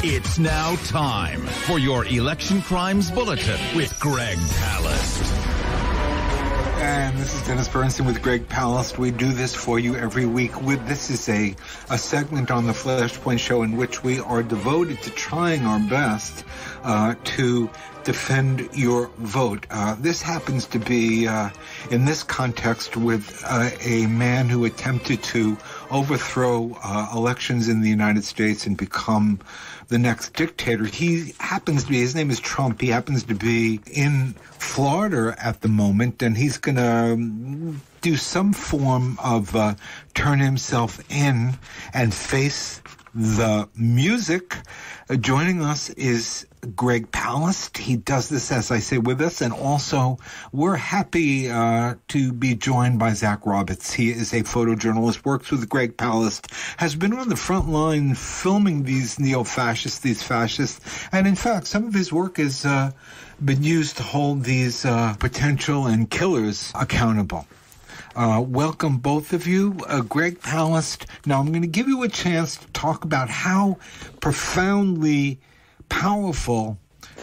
It's now time for your Election Crimes Bulletin with Greg Palast. And this is Dennis Bernstein with Greg Palast. We do this for you every week. This is a segment on the FlashPoint show in which we are devoted to trying our best to defend your vote. This happens to be, in this context, with a man who attempted to overthrow elections in the United States and become the next dictator. He happens to be, his name is Trump. He happens to be in Florida at the moment, and he's going to do some form of turn himself in and face the music. Joining us is Greg Palast. He does this, as I say, with us, and also we're happy to be joined by Zach Roberts. He is a photojournalist, works with Greg Palast, has been on the front line filming these neo-fascists, these fascists, and in fact, some of his work has been used to hold these potential and killers accountable. Welcome, both of you. Greg Palast, now I'm going to give you a chance to talk about how profoundly powerful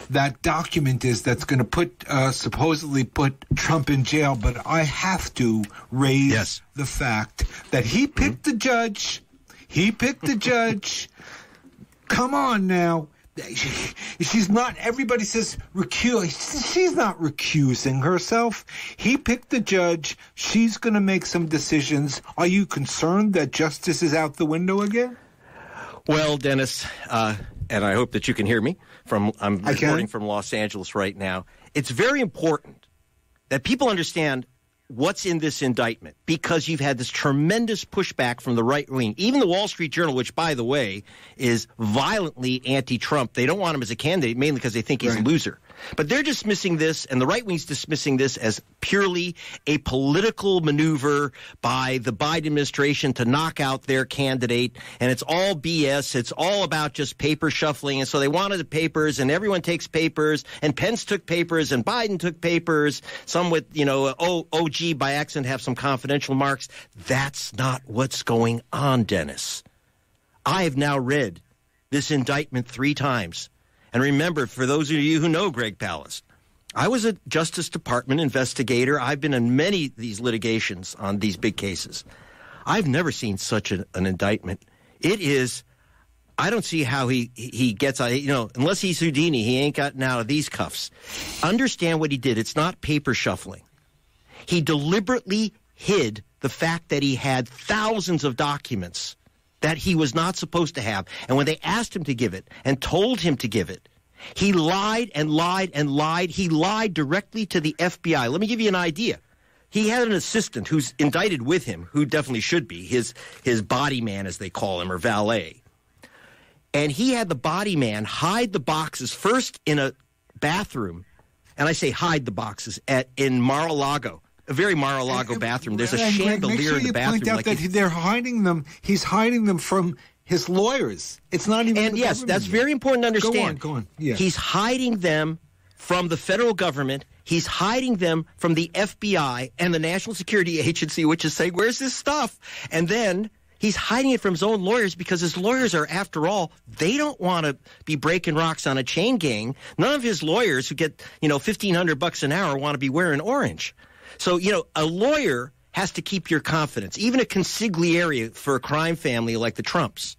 that document is that's going to supposedly put Trump in jail. But I have to raise the fact that he picked the judge. He picked the judge. Come on now. She's not, everybody says recuse. She's not recusing herself. He picked the judge. She's going to make some decisions. Are you concerned that justice is out the window again? Well, Dennis, and I hope that you can hear me. I'm reporting from Los Angeles right now. It's very important that people understand what's in this indictment, because you've had this tremendous pushback from the right wing. Even the Wall Street Journal, which, by the way, is violently anti-Trump. They don't want him as a candidate, mainly because they think he's a loser. But they're dismissing this, and the right wing's dismissing this as purely a political maneuver by the Biden administration to knock out their candidate. And it's all BS. It's all about just paper shuffling. And so they wanted the papers, and everyone takes papers, and Pence took papers, and Biden took papers, some with, OG by accident have some confidential marks. That's not what's going on, Dennis. I have now read this indictment 3 times. And remember, for those of you who know Greg Palast, I was a Justice Department investigator. I've been in many of these litigations on these big cases. I've never seen such an indictment. It is, I don't see how he gets out, unless he's Houdini, he ain't gotten out of these cuffs. Understand what he did. It's not paper shuffling. He deliberately hid the fact that he had thousands of documents that he was not supposed to have. And when they asked him to give it and told him to give it, he lied and lied and lied. He lied directly to the FBI. Let me give you an idea. He had an assistant who's indicted with him, who definitely should be, his body man, as they call him, or valet. And he had the body man hide the boxes first in a bathroom. And I say hide the boxes in Mar-a-Lago. A very Mar-a-Lago bathroom. There's a chandelier in the bathroom. Point out that they're hiding them. He's hiding them from his lawyers. It's not even. And yes, that's very important to understand. Go on. Yeah. He's hiding them from the federal government. He's hiding them from the FBI and the National Security Agency, which is saying, "Where's this stuff?" And then he's hiding it from his own lawyers, because his lawyers are, after all, they don't want to be breaking rocks on a chain gang. None of his lawyers who get $1,500 an hour want to be wearing orange. So, a lawyer has to keep your confidence. Even a consigliere for a crime family like the Trumps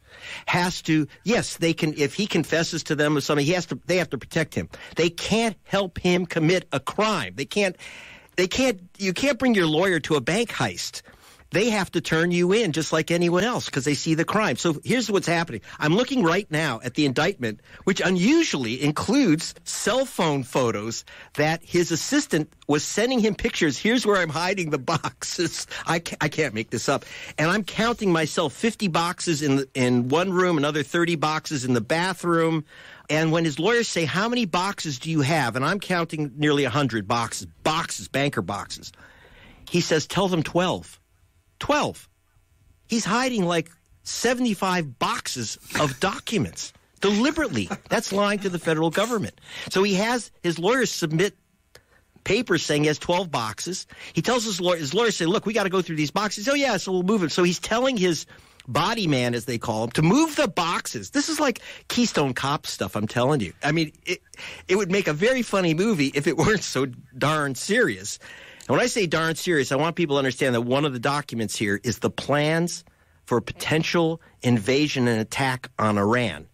has to, yes, they can, if he confesses to them or something, they have to protect him. They can't help him commit a crime. You can't bring your lawyer to a bank heist. They have to turn you in just like anyone else because they see the crime. So here's what's happening. I'm looking right now at the indictment, which unusually includes cell phone photos that his assistant was sending him pictures. Here's where I'm hiding the boxes. I can't make this up. And I'm counting myself 50 boxes in one room, another 30 boxes in the bathroom. And when his lawyers say, how many boxes do you have? And I'm counting nearly 100 boxes, banker boxes. He says, tell them 12. 12. He's hiding like 75 boxes of documents deliberately. That's lying to the federal government. So he has his lawyers submit papers saying he has 12 boxes. He tells his lawyers say, look, we got to go through these boxes. Oh, yeah, so we'll move it. So he's telling his body man, as they call him, to move the boxes. This is like Keystone Cop stuff, I'm telling you. I mean, it would make a very funny movie if it weren't so darn serious. And when I say darn serious, I want people to understand that one of the documents here is the plans for potential invasion and attack on Iran.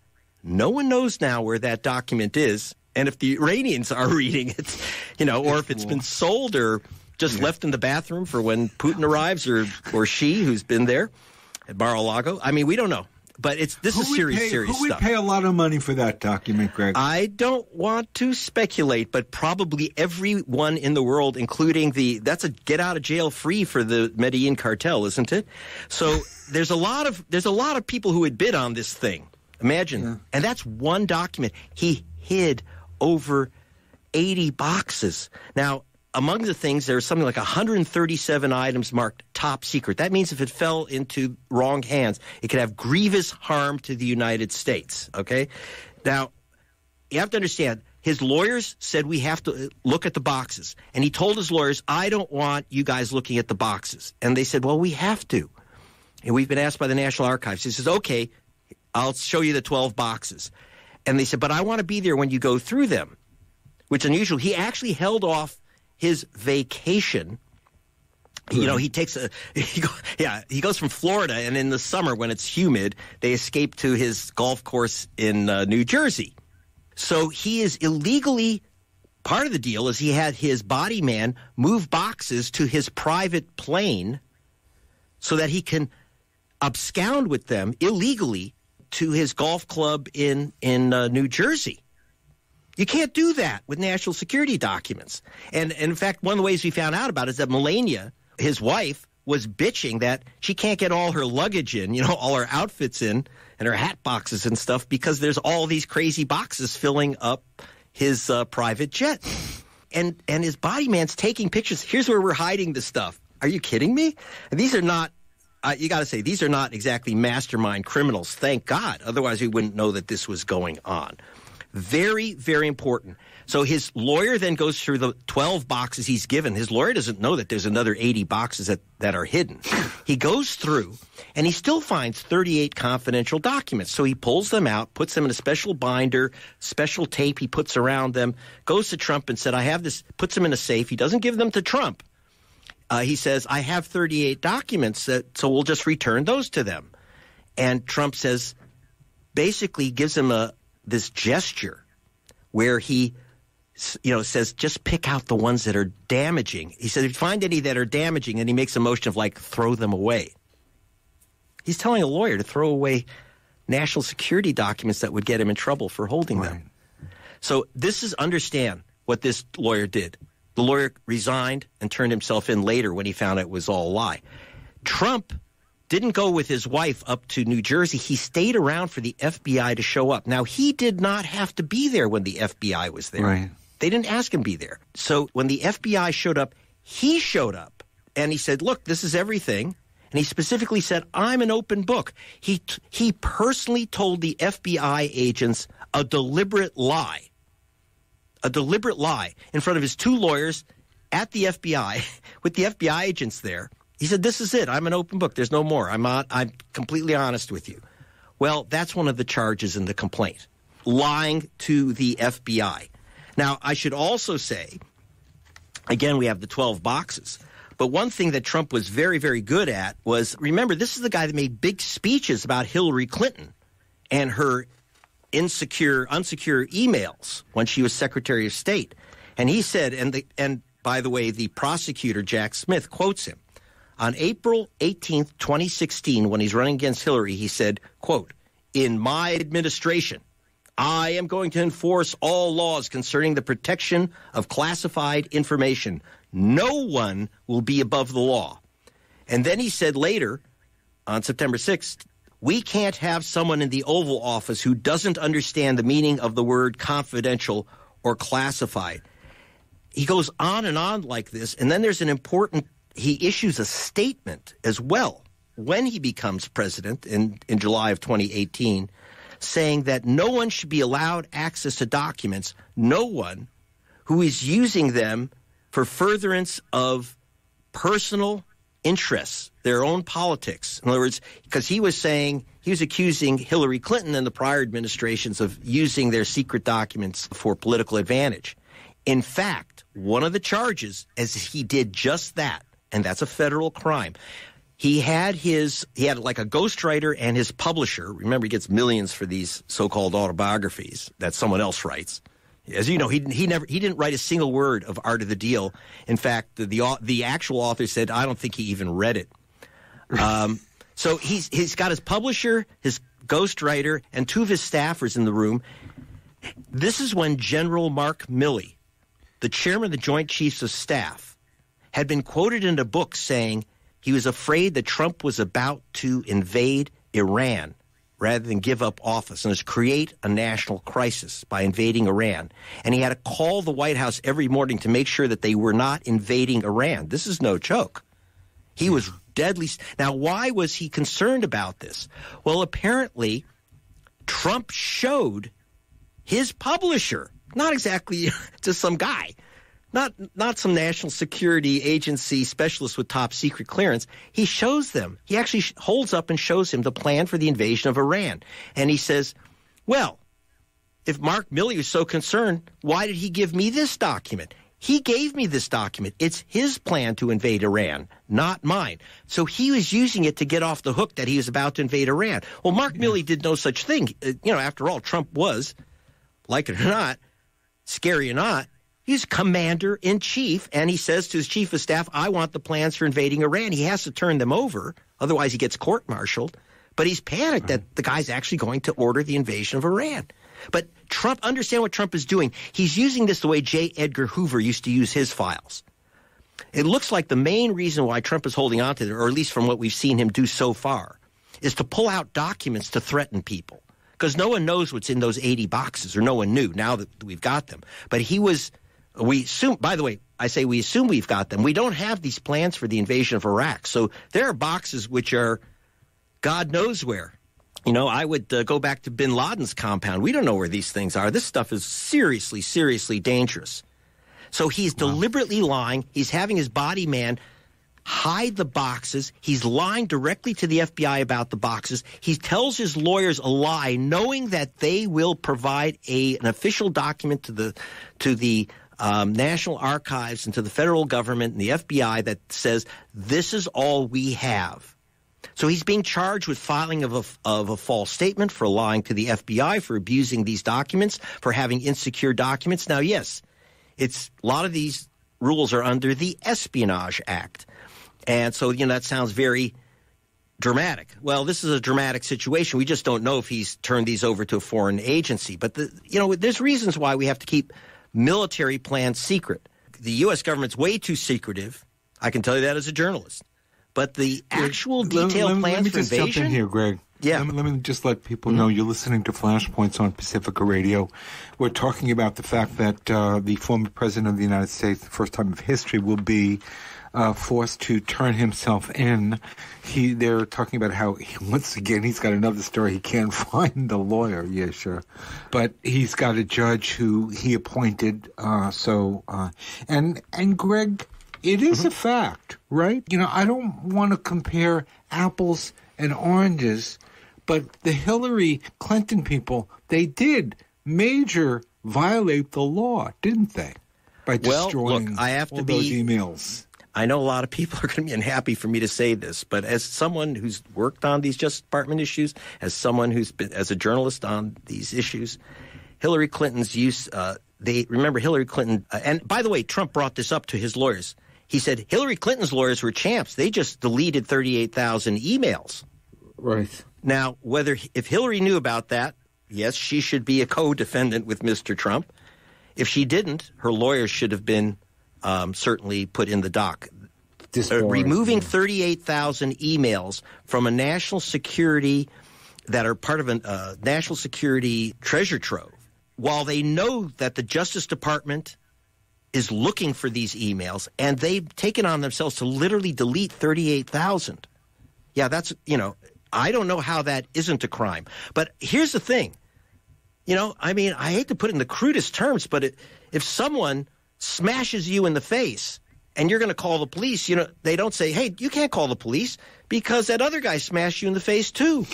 No one knows now where that document is, and if the Iranians are reading it, or if it's been sold or just left in the bathroom for when Putin arrives, or she, who's been there at Mar-a-Lago. I mean, we don't know. But this is serious stuff. Who would pay a lot of money for that document, Greg? I don't want to speculate, but probably everyone in the world, including that's a get out of jail free for the Medellin cartel, isn't it? So there's a lot of people who would bid on this thing. Imagine. Yeah. And that's one document. He hid over 80 boxes. Now, among the things, there's something like 137 items marked top secret. That means if it fell into wrong hands, it could have grievous harm to the United States, okay? Now, you have to understand, his lawyers said we have to look at the boxes. And he told his lawyers, I don't want you guys looking at the boxes. And they said, well, we have to. And we've been asked by the National Archives. He says, okay, I'll show you the 12 boxes. And they said, but I want to be there when you go through them, which is unusual. He actually held off his vacation. He takes he goes from Florida, and in the summer when it's humid, they escape to his golf course in New Jersey. So he is illegally, part of the deal is he had his body man move boxes to his private plane so that he can abscond with them illegally to his golf club in New Jersey. You can't do that with national security documents. And in fact, one of the ways we found out about it is that Melania, his wife, was bitching that she can't get all her luggage in, all her outfits in and her hat boxes and stuff because there's all these crazy boxes filling up his private jet. And his body man's taking pictures. Here's where we're hiding the stuff. Are you kidding me? And these are not, you got to say, these are not exactly mastermind criminals, thank God. Otherwise, we wouldn't know that this was going on. Very, very important. So his lawyer then goes through the 12 boxes he's given. His lawyer doesn't know that there's another 80 boxes that are hidden. He goes through, and he still finds 38 confidential documents. So he pulls them out, puts them in a special binder, special tape he puts around them, goes to Trump and said, I have this, puts them in a safe. He doesn't give them to Trump. He says, I have 38 documents, so we'll just return those to them. And Trump says, basically gives him this gesture where he, says, just pick out the ones that are damaging. He said, if you find any that are damaging, and he makes a motion of throw them away. He's telling a lawyer to throw away national security documents that would get him in trouble for holding them. So this is, understand what this lawyer did. The lawyer resigned and turned himself in later when he found out it was all a lie. Trump didn't go with his wife up to New Jersey. He stayed around for the FBI to show up. Now, he did not have to be there when the FBI was there. Right. They didn't ask him to be there. So when the FBI showed up, he showed up. And he said, look, this is everything. And he specifically said, I'm an open book. He personally told the FBI agents a deliberate lie in front of his two lawyers at the FBI with the FBI agents there. He said, this is it. I'm an open book. There's no more. I'm completely honest with you. Well, that's one of the charges in the complaint, lying to the FBI. Now, I should also say, again, we have the 12 boxes. But one thing that Trump was very, very good at was, remember, this is the guy that made big speeches about Hillary Clinton and her unsecure emails when she was Secretary of State. And he said, and by the way, the prosecutor, Jack Smith, quotes him. On April 18th, 2016, when he's running against Hillary, he said, quote, in my administration, I am going to enforce all laws concerning the protection of classified information. No one will be above the law. And then he said later, on September 6th, we can't have someone in the Oval Office who doesn't understand the meaning of the word confidential or classified. He goes on and on like this, and then there's he issues a statement as well when he becomes president in July of 2018, saying that no one should be allowed access to documents, no one who is using them for furtherance of personal interests, their own politics. In other words, because he was accusing Hillary Clinton and the prior administrations of using their secret documents for political advantage. In fact, one of the charges is he did just that, and that's a federal crime. He had like a ghostwriter and his publisher. Remember, he gets millions for these so-called autobiographies that someone else writes. As you know, he didn't write a single word of Art of the Deal. In fact, the actual author said, I don't think he even read it. So he's got his publisher, his ghostwriter, and two of his staffers in the room. This is when General Mark Milley, the chairman of the Joint Chiefs of Staff, had been quoted in a book saying he was afraid that Trump was about to invade Iran rather than give up office and create a national crisis by invading Iran. And he had to call the White House every morning to make sure that they were not invading Iran. This is no joke. He was deadly. Now, why was he concerned about this? Well, apparently, Trump showed his publisher, not exactly just some guy, not some national security agency specialist with top secret clearance. He shows them. He actually holds up and shows him the plan for the invasion of Iran. And he says, well, if Mark Milley was so concerned, why did he give me this document? He gave me this document. It's his plan to invade Iran, not mine. So he was using it to get off the hook that he was about to invade Iran. Well, Mark Milley did no such thing. After all, Trump was, like it or not, scary or not, he's commander-in-chief, and he says to his chief of staff, I want the plans for invading Iran. He has to turn them over, otherwise he gets court-martialed. But he's panicked that the guy's actually going to order the invasion of Iran. But Trump, understand what Trump is doing. He's using this the way J. Edgar Hoover used to use his files. It looks like the main reason why Trump is holding on to it, or at least from what we've seen him do so far, is to pull out documents to threaten people. Because no one knows what's in those 80 boxes, or no one knew now that we've got them. But we assume, by the way, I say we assume we've got them. We don't have these plans for the invasion of Iraq. So there are boxes which are God knows where. I would go back to bin Laden's compound. We don't know where these things are. This stuff is seriously, seriously dangerous. So he's deliberately lying. He's having his body man hide the boxes. He's lying directly to the FBI about the boxes. He tells his lawyers a lie, knowing that they will provide an official document to the National Archives and to the federal government and the FBI that says this is all we have. So he's being charged with filing of a false statement, for lying to the FBI, for abusing these documents, for having insecure documents. Now, yes, a lot of these rules are under the Espionage Act. And so, that sounds very dramatic. Well, this is a dramatic situation. We just don't know if he's turned these over to a foreign agency. But, there's reasons why we have to keep military plans secret. The U.S. government's way too secretive. I can tell you that as a journalist. But the actual detailed plans for invasion... Let me just jump in here, Greg. Yeah. Let me just let people know you're listening to Flashpoints on Pacifica Radio. We're talking about the fact that the former president of the United States, the first time of history, will be forced to turn himself in. They're talking about how, once again, he's got another story. He can't find a lawyer. Yeah, sure. But he's got a judge who he appointed. And Greg, it is a fact, right? I don't want to compare apples and oranges, but the Hillary Clinton people, they did major violate the law, didn't they? By destroying those emails. I know a lot of people are going to be unhappy for me to say this, but as someone who's worked on these Justice Department issues, as someone who's been as a journalist on these issues, Hillary Clinton's use, remember Hillary Clinton, and by the way, Trump brought this up to his lawyers. He said Hillary Clinton's lawyers were champs. They just deleted 38,000 emails. Right. Now, if Hillary knew about that, yes, she should be a co-defendant with Mr. Trump. If she didn't, her lawyers should have been certainly put in the dock. Removing 38,000 emails from a national security that are part of a national security treasure trove, while they know that the Justice Department is looking for these emails, and they've taken on themselves to literally delete 38,000. Yeah, that's, I don't know how that isn't a crime. But here's the thing. I hate to put it in the crudest terms, but if someone smashes you in the face and you're going to call the police, they don't say, hey, you can't call the police because that other guy smashed you in the face too.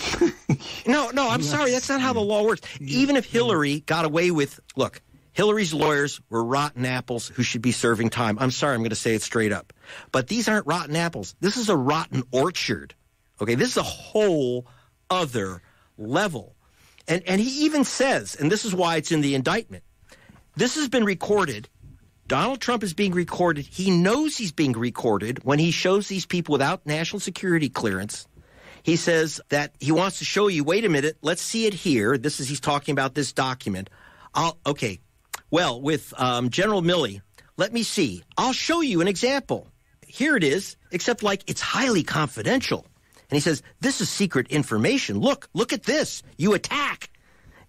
No, I'm sorry. That's not how the law works. Even if Hillary got away with, look, Hillary's lawyers were rotten apples who should be serving time. I'm sorry, I'm going to say it straight up. But these aren't rotten apples. This is a rotten orchard. Okay, this is a whole other level. And he even says, and this is why it's in the indictment, this has been recorded. Donald Trump is being recorded. He knows he's being recorded when he shows these people without national security clearance. He says that he wants to show you, wait a minute, let's see it here. He's talking about this document. Well, with General Milley, let me see. I'll show you an example. Here it is, except it's highly confidential. And he says, this is secret information. Look at this. You attack.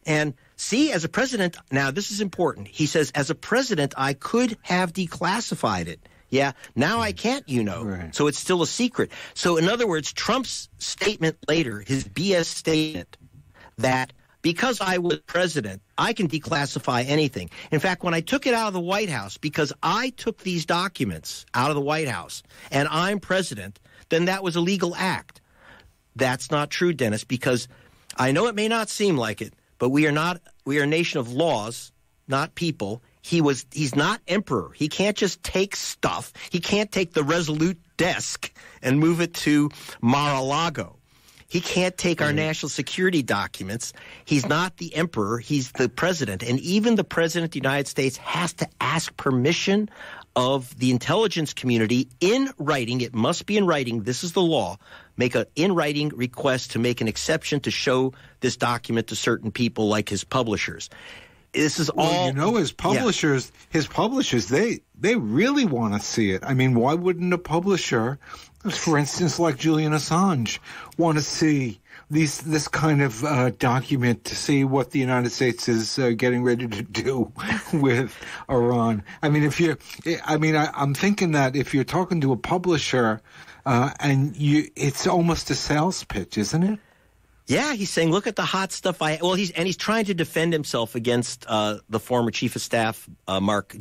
And see, as a president, now this is important. He says, as a president, I could have declassified it. Yeah, now I can't, Right. So it's still a secret. So in other words, Trump's statement later, his BS statement, that because I was president, I can declassify anything. In fact, when I took it out of the White House, because I took these documents out of the White House and I'm president, then that was a legal act. That's not true, Dennis, because I know it may not seem like it, but we are a nation of laws, not people. He's not emperor. He can't just take stuff. He can't take the Resolute desk and move it to Mar-a-Lago. He can't take our national security documents. He's not the emperor. He's the president. And even the president of the United States has to ask permission of the intelligence community in writing. It must be in writing. This is the law. Make an in-writing request to make an exception to show this document to certain people like his publishers. This is all. His publishers, they really want to see it. I mean, why wouldn't a publisher, for instance, like Julian Assange, want to see this kind of document to see what the United States is getting ready to do with Iran? I mean, I'm thinking that if you're talking to a publisher, it's almost a sales pitch, isn't it? Yeah, he's saying, look at the hot stuff he's trying to defend himself against the former chief of staff,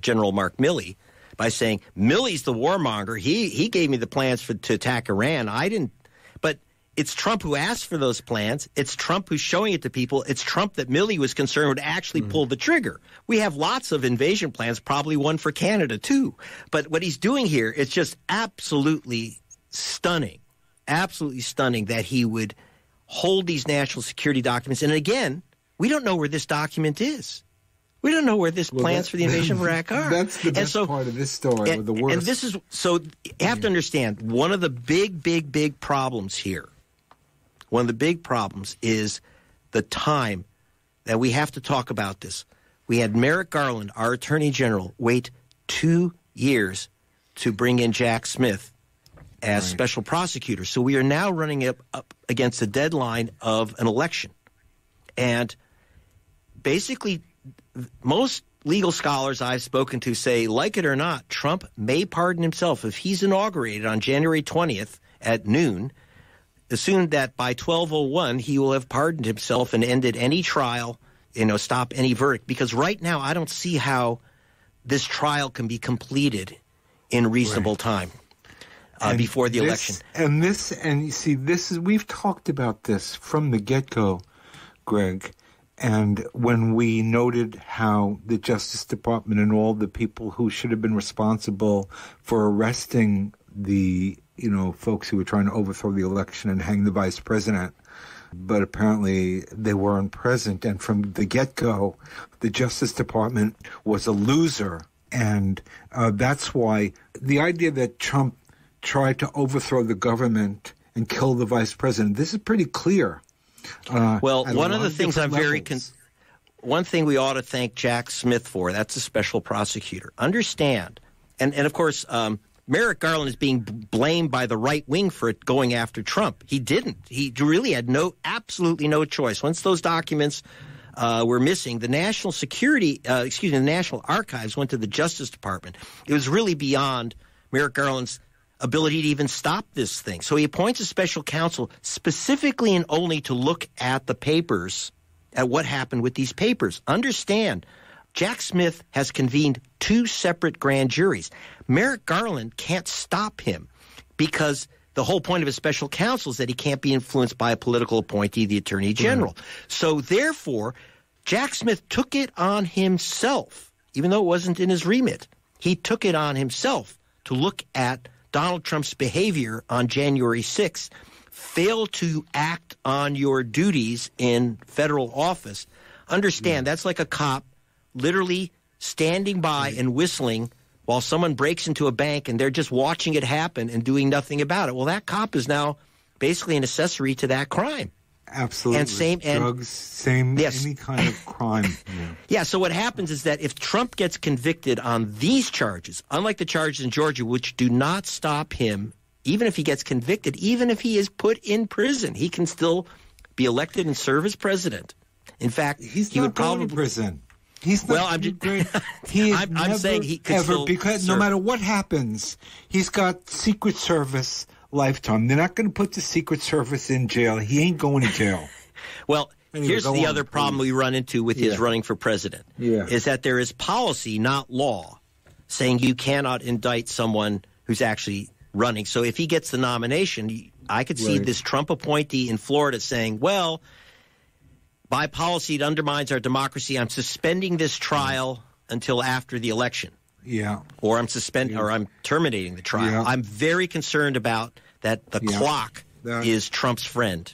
General Mark Milley, by saying, Milley's the warmonger. He gave me the plans to attack Iran. I didn't. But it's Trump who asked for those plans. It's Trump who's showing it to people. It's Trump that Milley was concerned would actually pull the trigger. We have lots of invasion plans, probably one for Canada too. But what he's doing here, it's just absolutely stunning that he would hold these national security documents. And again, we don't know where this document is. We don't know where this plans for the invasion of Iraq are. That's the best part of this story, or the worst. And this is, so you have to understand, one of the big problems here, one of the big problems is the time that we have to talk about this. We had Merrick Garland, our Attorney General, wait 2 years to bring in Jack Smith as special prosecutor. So we are now running up against the deadline of an election. And basically, most legal scholars I've spoken to say, like it or not, Trump may pardon himself. If he's inaugurated on January 20th at noon, assume that by 12:01 he will have pardoned himself and ended any trial, stop any verdict. Because right now I don't see how this trial can be completed in reasonable time. Before the election. We've talked about this from the get-go, Greg, and when we noted how the Justice Department and all the people who should have been responsible for arresting the, folks who were trying to overthrow the election and hang the vice president, but apparently they weren't present, and from the get-go, the Justice Department was a loser, and that's why the idea that Trump tried to overthrow the government and kill the vice president. This is pretty clear. One of the things one thing we ought to thank Jack Smith for, that's a special prosecutor. Understand, and of course, Merrick Garland is being blamed by the right wing for it going after Trump. He didn't. He really had absolutely no choice. Once those documents were missing, the National the National Archives went to the Justice Department. It was really beyond Merrick Garland's ability to even stop this thing. So he appoints a special counsel specifically and only to look at the papers, at what happened with these papers. Understand, Jack Smith has convened 2 separate grand juries. Merrick Garland can't stop him because the whole point of his special counsel is that he can't be influenced by a political appointee, the Attorney General. So therefore, Jack Smith took it on himself, even though it wasn't in his remit. He took it on himself to look at Donald Trump's behavior on January 6th, fail to act on your duties in federal office. Understand, that's like a cop literally standing by and whistling while someone breaks into a bank and they're just watching it happen and doing nothing about it. Well, that cop is now basically an accessory to that crime. Absolutely. Drugs, any kind of crime. Yeah, so what happens is that if Trump gets convicted on these charges, unlike the charges in Georgia, which do not stop him, even if he gets convicted, even if he is put in prison, he can still be elected and serve as president. In fact, he would probably going to prison. He's not. Well, I'm saying he could ever, because no matter what happens, he's got Secret Service lifetime. They're not going to put the Secret Service in jail. He ain't going to jail. Well, anyway, here's the other problem we run into with his running for president, is that there is policy, not law, saying you cannot indict someone who's actually running. So if he gets the nomination, I could see this Trump appointee in Florida saying, well, by policy, it undermines our democracy. I'm suspending this trial until after the election. Or I'm terminating the trial. I'm very concerned about that the clock is Trump's friend.